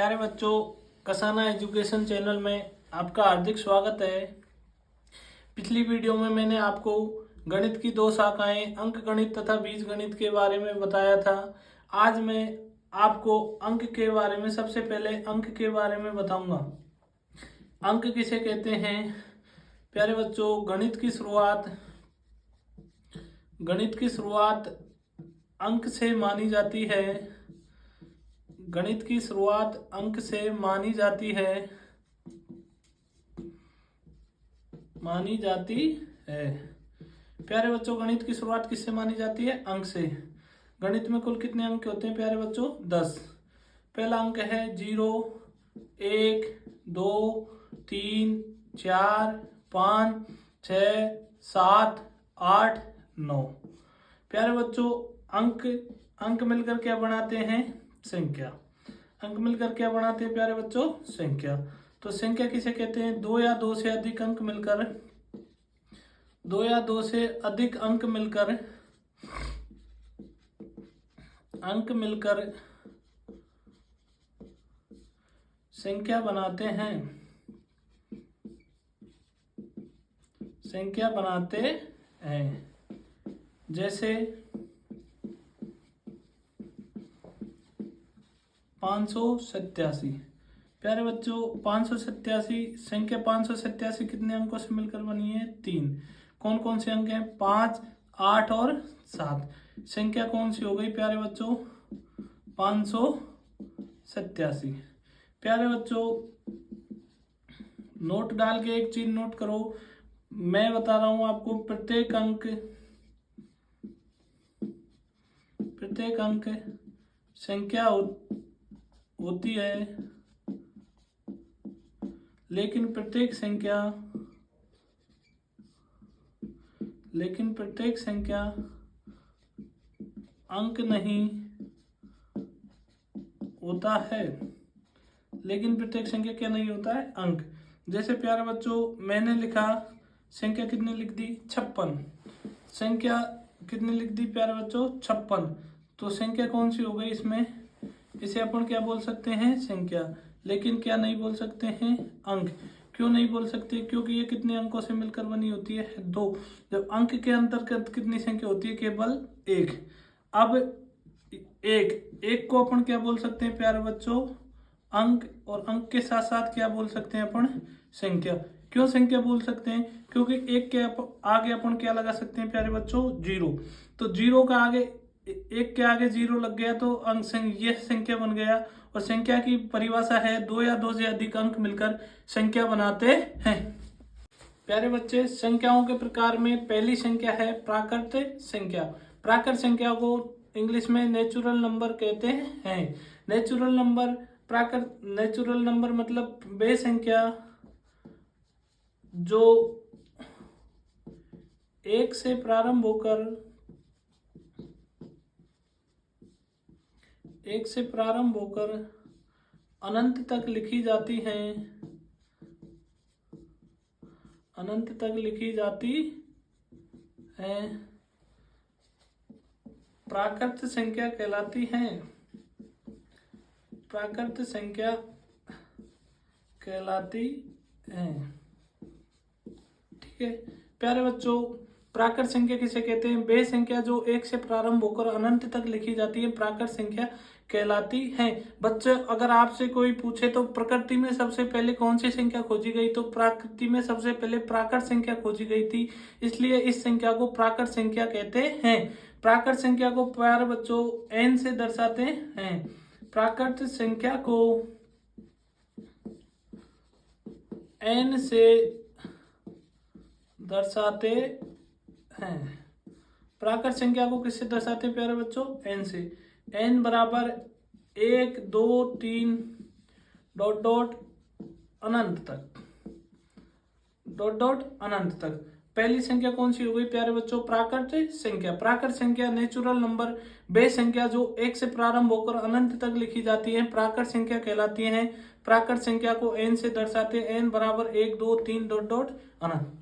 प्यारे बच्चों, Kasana education channel में आपका हार्दिक स्वागत है। पिछली वीडियो में मैंने आपको गणित की दो शाखाएं अंक गणित तथा बीज गणित के बारे में बताया था। आज मैं आपको अंक के बारे में, सबसे पहले अंक के बारे में बताऊंगा। अंक किसे कहते हैं? प्यारे बच्चों, गणित की शुरुआत अंक से मानी जाती है। गणित की शुरुआत अंक से मानी जाती है। प्यारे बच्चों, गणित की शुरुआत किससे मानी जाती है? अंक से। गणित में कुल कितने अंक होते हैं प्यारे बच्चों? 10। पहला अंक है 0, 1, 2, 3, 4, 5, 6, 7, 8, 9। प्यारे बच्चों, अंक मिलकर क्या बनाते हैं? संख्या। अंक मिलकर क्या बनाते हैं प्यारे बच्चों? संख्या। तो संख्या किसे कहते हैं? दो या दो से अधिक अंक मिलकर संख्या बनाते हैं। जैसे 587। प्यारे बच्चों, 587 संख्या 587 कितने अंकों से मिलकर बनी है? 3। कौन कौन से अंक हैं? 5, 8 और 7। संख्या कौन सी हो गई प्यारे बच्चों? 587। प्यारे बच्चों, नोट डाल के एक चीज नोट करो। मैं बता रहा हूं आपको, प्रत्येक अंक संख्या होती है, लेकिन प्रत्येक संख्या अंक नहीं होता है। लेकिन प्रत्येक संख्या क्या नहीं होता है? अंक। जैसे प्यारे बच्चों, मैंने लिखा संख्या कितनी लिख दी? 56। संख्या कितनी लिख दी प्यारे बच्चों? 56। तो संख्या कौन सी हो गई इसमें? इसे अपन क्या बोल सकते हैं? संख्या। लेकिन क्या नहीं बोल सकते हैं? अंक। क्यों नहीं बोल सकते? क्योंकि ये कितने अंकों से मिलकर बनी होती है? 2। जब अंक के अंतर्गत कितनी संख्या होती है? केवल 1। अब एक को अपन क्या बोल सकते हैं प्यारे बच्चों? अंक। और अंक के साथ साथ क्या बोल सकते हैं अपन? संख्या। क्यों संख्या बोल सकते हैं? क्योंकि एक के आगे अपन क्या लगा सकते हैं प्यारे बच्चों? 0। तो 0 का आगे, एक के आगे 0 लग गया तो ये संख्या बन गया। और संख्या की परिभाषा है 2 या 2 से अधिक अंक मिलकर संख्या बनाते हैं। प्यारे बच्चे, संख्याओं के प्रकार में पहली संख्या है प्राकृत संख्या। प्राकृत संख्या को इंग्लिश में नेचुरल नंबर कहते हैं। नेचुरल नंबर मतलब वे संख्या जो 1 से प्रारंभ होकर अनंत तक लिखी जाती हैं, प्राकृत संख्या कहलाती हैं। ठीक है प्यारे बच्चों, प्राकृत संख्या किसे कहते हैं? वे संख्या जो 1 से प्रारंभ होकर अनंत तक लिखी जाती है, प्राकृत संख्या कहलाती है। बच्चे, अगर आपसे कोई पूछे तो प्रकृति में सबसे पहले कौन सी संख्या खोजी गई, तो प्रकृति में सबसे पहले प्राकृत संख्या खोजी गई थी। इसलिए इस संख्या को प्राकृत संख्या कहते हैं। प्राकृत संख्या को प्यारे बच्चों n से दर्शाते हैं। प्राकृत संख्या को n से दर्शाते हैं। प्राकृत संख्या को किससे दर्शाते हैं प्यारे बच्चों? n से। n बराबर 1, 2, 3 ... अनंत तक। पहली संख्या कौन सी हो गई प्यारे बच्चों? प्राकृत संख्या। प्राकृत संख्या नेचुरल नंबर वे संख्या जो 1 से प्रारंभ होकर अनंत तक लिखी जाती है, प्राकृत संख्या कहलाती हैं। प्राकृत संख्या को n से दर्शाते हैं। n बराबर 1, 2, 3 ... अनंत।